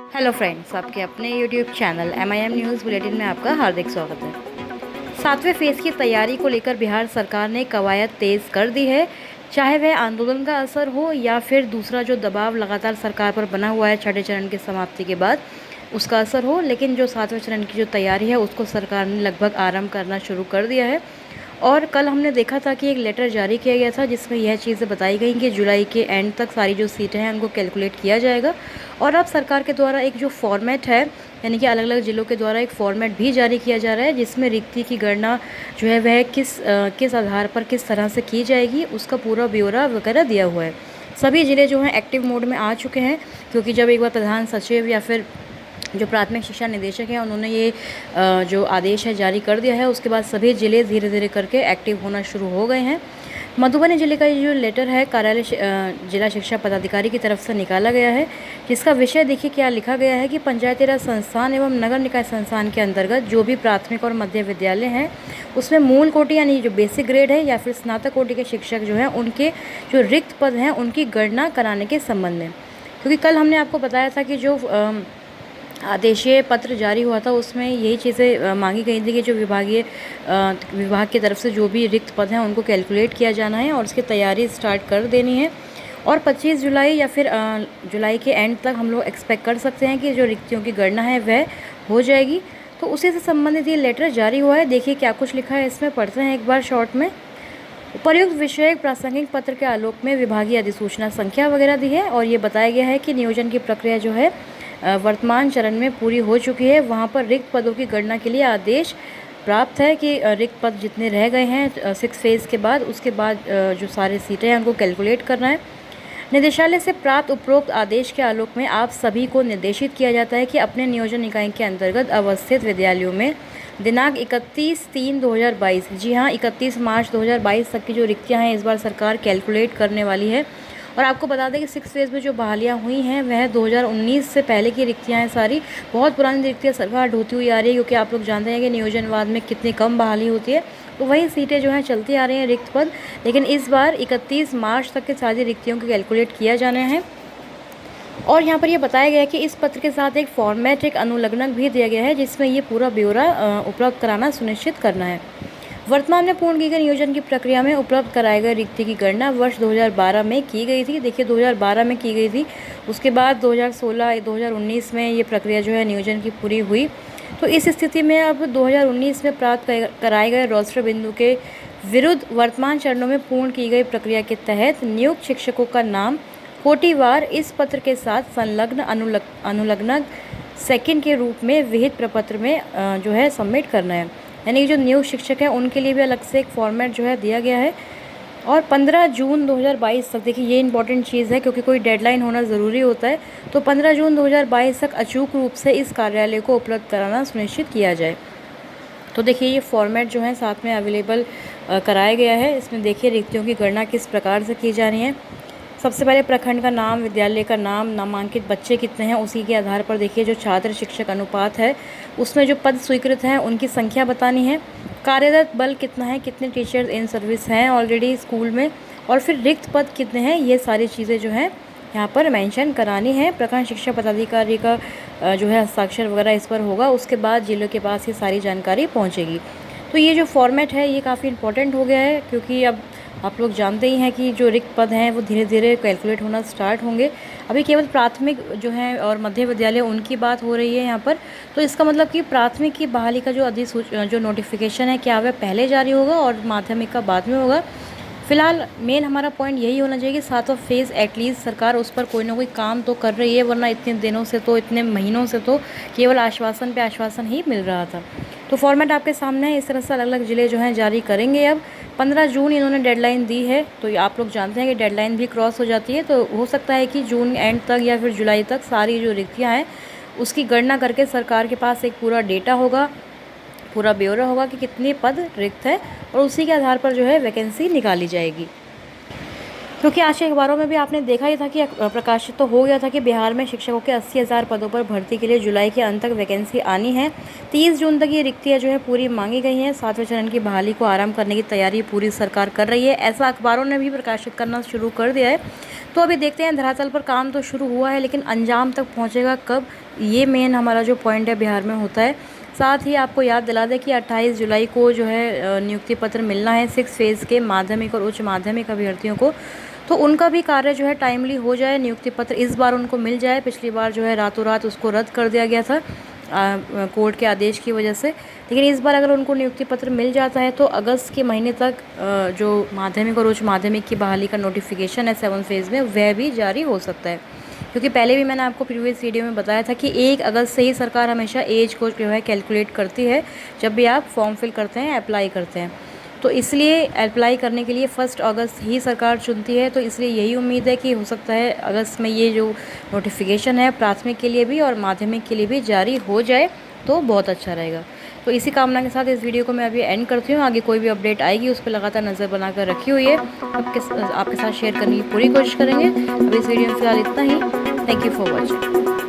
Hello friends, आपके अपने YouTube channel MIM news bulletin में आपका हार्दिक स्वागत है। 7वें फेज़ की तैयारी को लेकर बिहार सरकार ने कवायद तेज़ कर दी है। चाहे वह आंदोलन का असर हो या फिर दूसरा जो दबाव लगातार सरकार पर बना हुआ है छठे चरण की समाप्ति के बाद, उसका असर हो, लेकिन जो 7वें चरण की जो तैयारी है उसको सरकार ने लगभग आरंभ करना शुरू कर दिया है। और कल हमने देखा था कि एक लेटर जारी किया गया था जिसमें यह चीज़ें बताई गई कि जुलाई के एंड तक सारी जो सीटें हैं उनको कैलकुलेट किया जाएगा। और अब सरकार के द्वारा एक जो फॉर्मेट है, यानी कि अलग अलग ज़िलों के द्वारा एक फॉर्मेट भी जारी किया जा रहा है जिसमें रिक्ति की गणना जो है वह किस आधार पर किस तरह से की जाएगी, उसका पूरा ब्यौरा वगैरह दिया हुआ है। सभी ज़िले जो हैं एक्टिव मोड में आ चुके हैं, क्योंकि जब एक बार प्रधान सचिव या फिर जो प्राथमिक शिक्षा निदेशक हैं उन्होंने ये जो आदेश है जारी कर दिया है, उसके बाद सभी ज़िले धीरे धीरे करके एक्टिव होना शुरू हो गए हैं। मधुबनी जिले का ये जो लेटर है कार्यालय जिला शिक्षा पदाधिकारी की तरफ से निकाला गया है, जिसका विषय देखिए क्या लिखा गया है कि पंचायती राज संस्थान एवं नगर निकाय संस्थान के अंतर्गत जो भी प्राथमिक और मध्य विद्यालय हैं उसमें मूल कोटि यानी जो बेसिक ग्रेड है या फिर स्नातक कोटि के शिक्षक जो हैं उनके जो रिक्त पद हैं उनकी गणना कराने के संबंध में, क्योंकि कल हमने आपको बताया था कि जो आदेशीय पत्र जारी हुआ था उसमें यही चीज़ें मांगी गई थी कि जो विभाग की तरफ से जो भी रिक्त पद हैं उनको कैलकुलेट किया जाना है और उसकी तैयारी स्टार्ट कर देनी है। और 25 जुलाई या फिर जुलाई के एंड तक हम लोग एक्सपेक्ट कर सकते हैं कि जो रिक्तियों की गणना है वह हो जाएगी। तो उसी से संबंधित ये लेटर जारी हुआ है। देखिए क्या कुछ लिखा है इसमें, पढ़ते हैं एक बार शॉर्ट में। उपर्युक्त विषयक प्रासंगिक पत्र के आलोक में विभागीय अधिसूचना संख्या वगैरह दी है और ये बताया गया है कि नियोजन की प्रक्रिया जो है वर्तमान चरण में पूरी हो चुकी है। वहाँ पर रिक्त पदों की गणना के लिए आदेश प्राप्त है कि रिक्त पद जितने रह गए हैं 6 फेज़ के बाद, उसके बाद जो सारे सीटें हैं उनको कैलकुलेट करना है। निदेशालय से प्राप्त उपरोक्त आदेश के आलोक में आप सभी को निर्देशित किया जाता है कि अपने नियोजन इकाई के अंतर्गत अवस्थित विद्यालयों में दिनांक 31/3/2022, जी हाँ 31 मार्च 2022 तक की जो रिक्तियाँ हैं इस बार सरकार कैलकुलेट करने वाली है। और आपको बता दें कि 6 फेज़ में जो बहालियाँ हुई हैं वह 2019 से पहले की रिक्तियाँ हैं। सारी बहुत पुरानी रिक्तियाँ सरकार ढोती हुई आ रही है, क्योंकि आप लोग जानते हैं कि नियोजनवाद में कितनी कम बहाली होती है, तो वही सीटें जो हैं चलती आ रही हैं रिक्त पद। लेकिन इस बार 31 मार्च तक के सारी रिक्तियों को कैलकुलेट किया जाना है। और यहाँ पर ये बताया गया है कि इस पत्र के साथ एक फॉर्मेट, एक अनुलग्नक भी दिया गया है जिसमें ये पूरा ब्यौरा उपलब्ध कराना सुनिश्चित करना है। वर्तमान में पूर्ण की गई नियोजन की प्रक्रिया में उपलब्ध कराए गए रिक्ति की गणना वर्ष 2012 में की गई थी। देखिए 2012 में की गई थी, उसके बाद 2016 2019 में ये प्रक्रिया जो है नियोजन की पूरी हुई। तो इस स्थिति में अब 2019 में प्राप्त कराए गए रोस्टर बिंदु के विरुद्ध वर्तमान चरणों में पूर्ण की गई प्रक्रिया के तहत नियुक्त शिक्षकों का नाम कोटिवार इस पत्र के साथ संलग्न अनुलग्नक सेकंड के रूप में विहित प्रपत्र में जो है सबमिट करना है। यानी कि जो नियुक्त शिक्षक हैं उनके लिए भी अलग से एक फॉर्मेट जो है दिया गया है। और 15 जून 2022 तक, देखिए ये इंपॉर्टेंट चीज़ है क्योंकि कोई डेडलाइन होना ज़रूरी होता है, तो 15 जून 2022 तक अचूक रूप से इस कार्यालय को उपलब्ध कराना सुनिश्चित किया जाए। तो देखिए ये फॉर्मेट जो है साथ में अवेलेबल कराया गया है। इसमें देखिए रिक्तियों की गणना किस प्रकार से की जानी है। सबसे पहले प्रखंड का नाम, विद्यालय का नाम, नामांकित बच्चे कितने हैं उसी के आधार पर देखिए जो छात्र शिक्षक अनुपात है उसमें जो पद स्वीकृत हैं उनकी संख्या बतानी है। कार्यरत बल कितना है, कितने टीचर्स इन सर्विस हैं ऑलरेडी स्कूल में, और फिर रिक्त पद कितने हैं, ये सारी चीज़ें जो हैं यहाँ पर मेंशन करानी है। प्रखंड शिक्षा पदाधिकारी का जो है हस्ताक्षर वगैरह इस पर होगा, उसके बाद जिलों के पास ये सारी जानकारी पहुँचेगी। तो ये जो फॉर्मेट है ये काफ़ी इंपॉर्टेंट हो गया है, क्योंकि अब आप लोग जानते ही हैं कि जो रिक्त पद हैं वो धीरे धीरे कैलकुलेट होना स्टार्ट होंगे। अभी केवल प्राथमिक जो है और मध्य विद्यालय उनकी बात हो रही है यहाँ पर, तो इसका मतलब कि प्राथमिक की बहाली का जो नोटिफिकेशन है क्या वह पहले जारी होगा और माध्यमिक का बाद में होगा। फिलहाल मेन हमारा पॉइंट यही होना चाहिए कि 7वां फेज़ एटलीस्ट सरकार उस पर कोई ना कोई काम तो कर रही है, वरना इतने दिनों से तो, इतने महीनों से तो केवल आश्वासन पे आश्वासन ही मिल रहा था। तो फॉर्मेट आपके सामने है, इस तरह से अलग अलग ज़िले जो हैं जारी करेंगे। अब 15 जून इन्होंने डेडलाइन दी है, तो आप लोग जानते हैं कि डेडलाइन भी क्रॉस हो जाती है, तो हो सकता है कि जून एंड तक या फिर जुलाई तक सारी जो रिक्तियाँ हैं उसकी गणना करके सरकार के पास एक पूरा डेटा होगा, पूरा ब्यौरा होगा कि कितने पद रिक्त है, और उसी के आधार पर जो है वैकेंसी निकाली जाएगी। क्योंकि आज के अखबारों में भी आपने देखा ही था कि प्रकाशित तो हो गया था कि बिहार में शिक्षकों के 80,000 पदों पर भर्ती के लिए जुलाई के अंत तक वैकेंसी आनी है। 30 जून तक ये रिक्तियाँ जो है पूरी मांगी गई हैं। 7वें चरण की बहाली को आरंभ करने की तैयारी पूरी सरकार कर रही है, ऐसा अखबारों ने भी प्रकाशित करना शुरू कर दिया है। तो अभी देखते हैं धरातल पर काम तो शुरू हुआ है, लेकिन अंजाम तक पहुंचेगा कब, ये मेन हमारा जो पॉइंट है बिहार में होता है। साथ ही आपको याद दिला दें कि 28 जुलाई को जो है नियुक्ति पत्र मिलना है 6 फेज़ के माध्यमिक और उच्च माध्यमिक अभ्यर्थियों को। तो उनका भी कार्य जो है टाइमली हो जाए, नियुक्ति पत्र इस बार उनको मिल जाए। पिछली बार जो है रातों रात उसको रद्द कर दिया गया था कोर्ट के आदेश की वजह से, लेकिन इस बार अगर उनको नियुक्ति पत्र मिल जाता है तो अगस्त के महीने तक जो माध्यमिक और उच्च माध्यमिक की बहाली का नोटिफिकेशन है 7 फेज़ में, वह भी जारी हो सकता है। क्योंकि पहले भी मैंने आपको प्रीवियस वीडियो में बताया था कि 1 अगस्त से ही सरकार हमेशा एज को जो है कैलकुलेट करती है जब भी आप फॉर्म फिल करते हैं, अप्लाई करते हैं। तो इसलिए अप्लाई करने के लिए 1 अगस्त ही सरकार चुनती है। तो इसलिए यही उम्मीद है कि हो सकता है अगस्त में ये जो नोटिफिकेशन है प्राथमिक के लिए भी और माध्यमिक के लिए भी जारी हो जाए तो बहुत अच्छा रहेगा। तो इसी कामना के साथ इस वीडियो को मैं अभी एंड करती हूँ। आगे कोई भी अपडेट आएगी उस पर लगातार नज़र बनाकर रखी हुई है, आपके साथ शेयर करने की पूरी कोशिश करेंगे। अब इस वीडियो में फ़िलहाल इतना ही। Thank you for watching.